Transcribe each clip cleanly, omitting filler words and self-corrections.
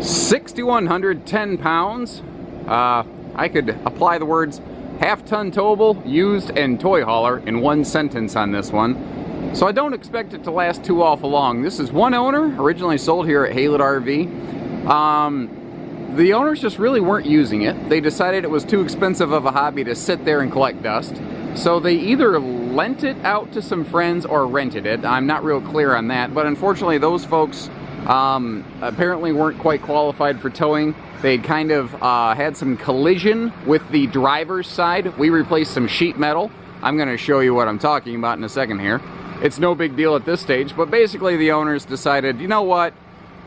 6,110 pounds. I could apply the words half-ton towable, used, and toy hauler in one sentence on this one. So I don't expect it to last too awful long. This is one owner, originally sold here at Haylett RV. The owners just really weren't using it. They decided it was too expensive of a hobby to sit there and collect dust. So they either lent it out to some friends or rented it. I'm not real clear on that, but unfortunately those folks apparently weren't quite qualified for towing. They'd kind of had some collision with the driver's side. We replaced some sheet metal. I'm going to show you what I'm talking about in a second here. It's no big deal at this stage, but basically the owners decided, you know what,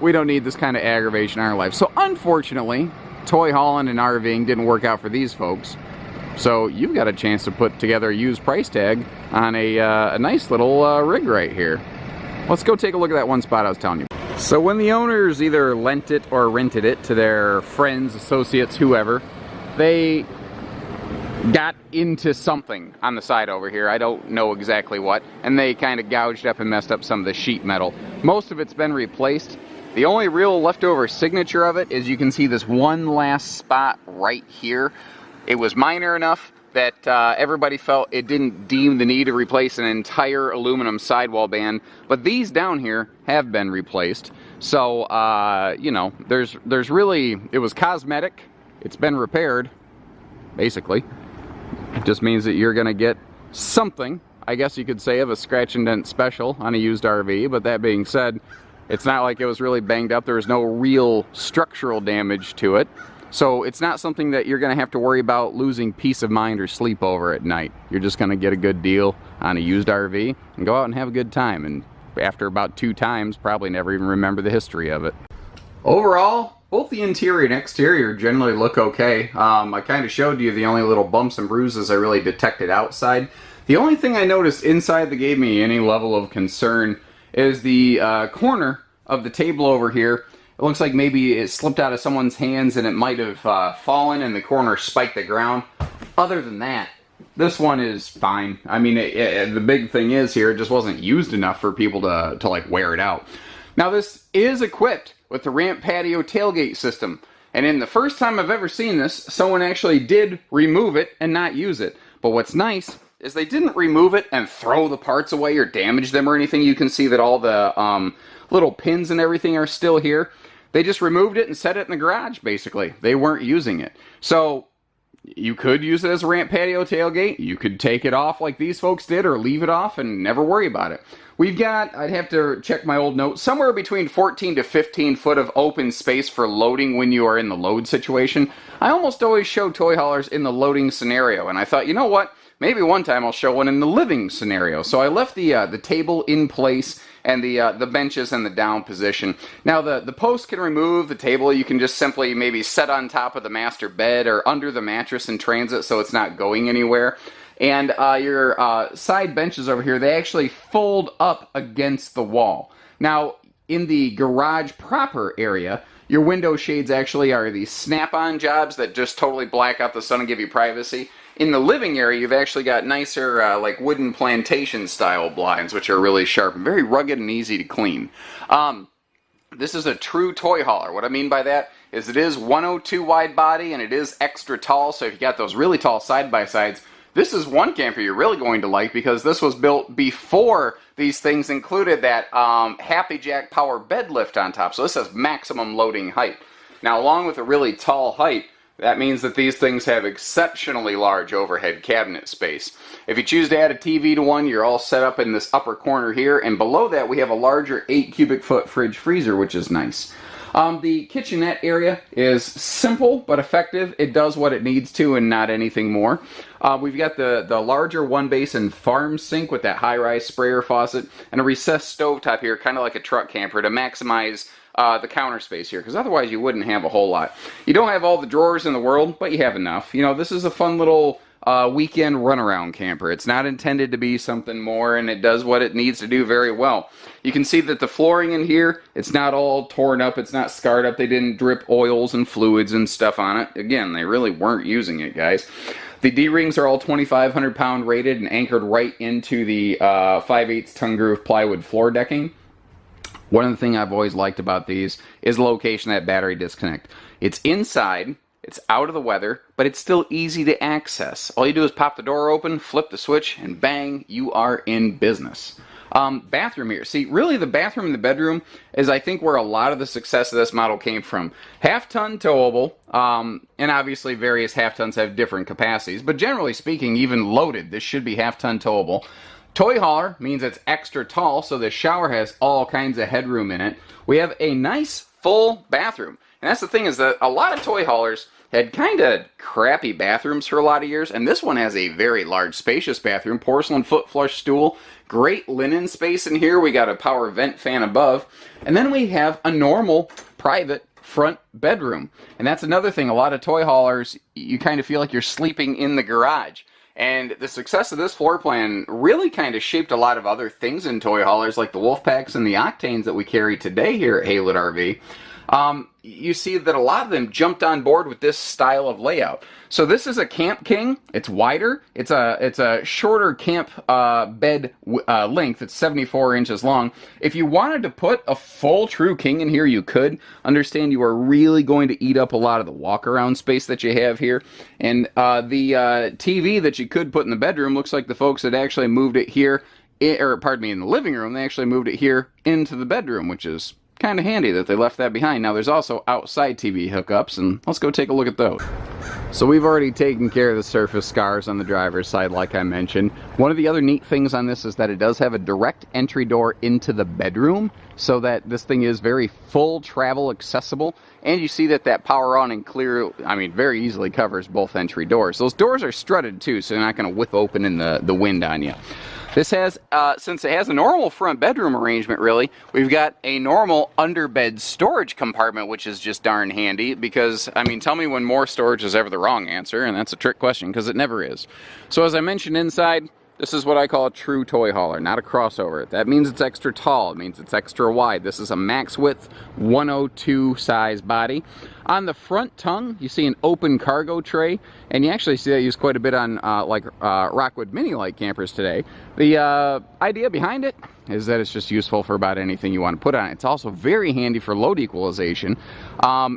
we don't need this kind of aggravation in our life. So unfortunately, toy hauling and RVing didn't work out for these folks. So you've got a chance to put together a used price tag on a nice little rig right here. Let's go take a look at that one spot I was telling you. So when the owners either lent it or rented it to their friends, associates, whoever, they got into something on the side over here. I don't know exactly what. And they kind of gouged up and messed up some of the sheet metal. Most of it's been replaced. The only real leftover signature of it is you can see this one last spot right here. It was minor enough that everybody felt it didn't deem the need to replace an entire aluminum sidewall band, but these down here have been replaced. So, you know, there's really, it was cosmetic, it's been repaired, basically. It just means that you're gonna get something, I guess you could say, of a scratch and dent special on a used RV, but that being said, it's not like it was really banged up. There was no real structural damage to it. So it's not something that you're going to have to worry about losing peace of mind or sleep over at night. You're just going to get a good deal on a used RV and go out and have a good time. And after about 2 times, probably never even remember the history of it. Overall, both the interior and exterior generally look okay. I kind of showed you the only little bumps and bruises I really detected outside. The only thing I noticed inside that gave me any level of concern is the corner of the table over here. It looks like maybe it slipped out of someone's hands and it might have fallen and the corner spiked the ground. Other than that, this one is fine. I mean, the big thing is here, it just wasn't used enough for people to like wear it out. Now this is equipped with the ramp patio tailgate system. And in the first time I've ever seen this, someone actually did remove it and not use it. But what's nice is they didn't remove it and throw the parts away or damage them or anything. You can see that all the little pins and everything are still here. They just removed it and set it in the garage, basically. They weren't using it. So you could use it as a ramp patio tailgate. You could take it off like these folks did or leave it off and never worry about it. We've got, I'd have to check my old notes, somewhere between 14 to 15 foot of open space for loading when you are in the load situation. I almost always show toy haulers in the loading scenario, and I thought, you know what? Maybe one time I'll show one in the living scenario. So I left the table in place and the benches in the down position. Now the post can remove, the table you can just simply maybe set on top of the master bed or under the mattress in transit so it's not going anywhere. And your side benches over here, they actually fold up against the wall. Now in the garage proper area, your window shades actually are these snap-on jobs that just totally black out the sun and give you privacy. In the living area, you've actually got nicer, like wooden plantation-style blinds, which are really sharp and very rugged and easy to clean. This is a true toy hauler. What I mean by that is it is 102 wide body and it is extra tall, so if you got those really tall side-by-sides, this is one camper you're really going to like because this was built before these things included that Happy Jack power bed lift on top, so this has maximum loading height. Now, along with a really tall height, that means that these things have exceptionally large overhead cabinet space. If you choose to add a TV to one, you're all set up in this upper corner here, and below that we have a larger 8 cubic foot fridge freezer, which is nice. The kitchenette area is simple but effective. It does what it needs to and not anything more. We've got the larger one basin farm sink with that high-rise sprayer faucet and a recessed stovetop here, kind of like a truck camper, to maximize the counter space here, because otherwise you wouldn't have a whole lot. You don't have all the drawers in the world, but you have enough. You know, this is a fun little weekend runaround camper. It's not intended to be something more, and it does what it needs to do very well. You can see that the flooring in here, it's not all torn up, it's not scarred up, they didn't drip oils and fluids and stuff on it. Again, they really weren't using it, guys. The D-rings are all 2,500 pound rated and anchored right into the 5/8 ton groove plywood floor decking. One of the things I've always liked about these is the location of that battery disconnect. It's inside, it's out of the weather, but it's still easy to access. All you do is pop the door open, flip the switch, and bang, you are in business. Bathroom here. See, really the bathroom and the bedroom is, I think, where a lot of the success of this model came from. Half-ton towable, and obviously various half-tons have different capacities, but generally speaking, even loaded, this should be half-ton towable. Toy hauler means it's extra tall, so the shower has all kinds of headroom in it. We have a nice full bathroom. And that's the thing, is that a lot of toy haulers had kind of crappy bathrooms for a lot of years, and this one has a very large, spacious bathroom, porcelain foot flush stool, great linen space in here. We got a power vent fan above, and then we have a normal private front bedroom. And that's another thing, a lot of toy haulers, you kind of feel like you're sleeping in the garage. And the success of this floor plan really kind of shaped a lot of other things in toy haulers, like the Wolfpacks and the Octanes that we carry today here at Haylett RV. You see that a lot of them jumped on board with this style of layout. So this is a Camp King. It's wider. It's a shorter camp bed length. It's 74 inches long. If you wanted to put a full true king in here, you could. Understand you are really going to eat up a lot of the walk-around space that you have here. And the TV that you could put in the bedroom looks like the folks that actually moved it here, or pardon me, in the living room, they actually moved it here into the bedroom, which is kind of handy that they left that behind. Now there's also outside TV hookups, and let's go take a look at those. So we've already taken care of the surface scars on the driver's side, like I mentioned. One of the other neat things on this is that it does have a direct entry door into the bedroom, so that this thing is very full travel accessible. And you see that that power on and clear, I mean, very easily covers both entry doors. Those doors are strutted too, so they're not going to whip open in the wind on you. This has, since it has a normal front bedroom arrangement, really, we've got a normal underbed storage compartment, which is just darn handy because, I mean, tell me when more storage is ever the wrong answer, and that's a trick question because it never is. So as I mentioned inside, this is what I call a true toy hauler, not a crossover. That means it's extra tall. It means it's extra wide. This is a max width 102 size body. On the front tongue, you see an open cargo tray, and you actually see that used quite a bit on Rockwood Mini Light campers today. The idea behind it is that it's just useful for about anything you want to put on it. It's also very handy for load equalization.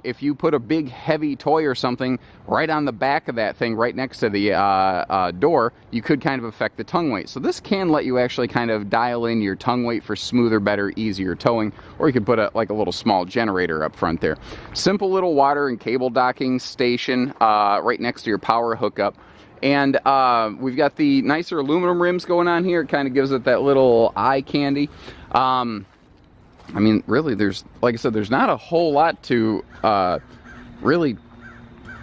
If you put a big heavy toy or something right on the back of that thing, right next to the door, you could kind of affect the tongue weight. So this can let you actually kind of dial in your tongue weight for smoother, better, easier towing, or you could put like a little small generator up front there. Simple little water and cable docking station right next to your power hookup. And we've got the nicer aluminum rims going on here. It kind of gives it that little eye candy. I mean, really, there's, like I said, there's not a whole lot to really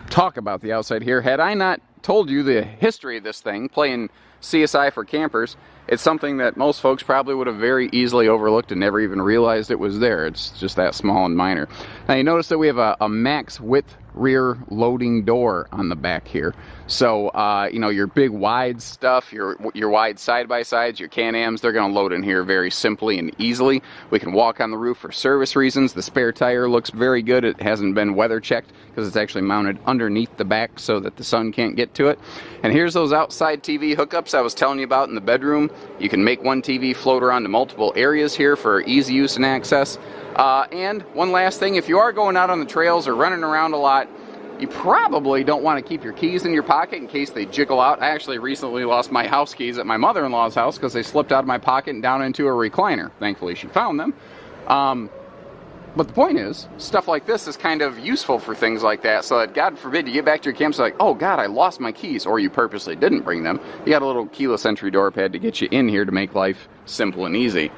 talk about the outside here. Had I not told you the history of this thing, playing CSI for campers, it's something that most folks probably would have very easily overlooked and never even realized it was there. It's just that small and minor. Now you notice that we have a max width rear loading door on the back here. So, you know, your big wide stuff, your wide side-by-sides, your Can-Ams, they're going to load in here very simply and easily. We can walk on the roof for service reasons. The spare tire looks very good. It hasn't been weather checked because it's actually mounted underneath the back so that the sun can't get to it. And here's those outside TV hookups I was telling you about in the bedroom. You can make one TV float around to multiple areas here for easy use and access. And one last thing, if you are going out on the trails or running around a lot, you probably don't want to keep your keys in your pocket in case they jiggle out. I actually recently lost my house keys at my mother-in-law's house because they slipped out of my pocket and down into a recliner. Thankfully, she found them. But the point is, stuff like this is kind of useful for things like that, so that, God forbid, you get back to your campsite like, oh God, I lost my keys, or you purposely didn't bring them. You got a little keyless entry door pad to get you in here to make life simple and easy.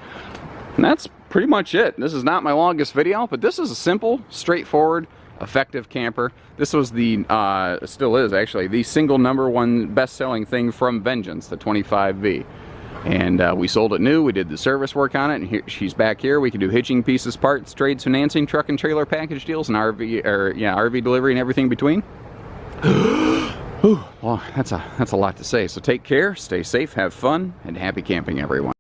And that's pretty much it. This is not my longest video, but this is a simple, straightforward, effective camper. This was the, still is actually, the single #1 best-selling thing from Vengeance, the 25V. And we sold it new, we did the service work on it, and here, she's back here. We can do hitching, pieces, parts, trades, financing, truck and trailer package deals, and RV delivery and everything between. Well, that's a lot to say. So take care, stay safe, have fun, and happy camping, everyone.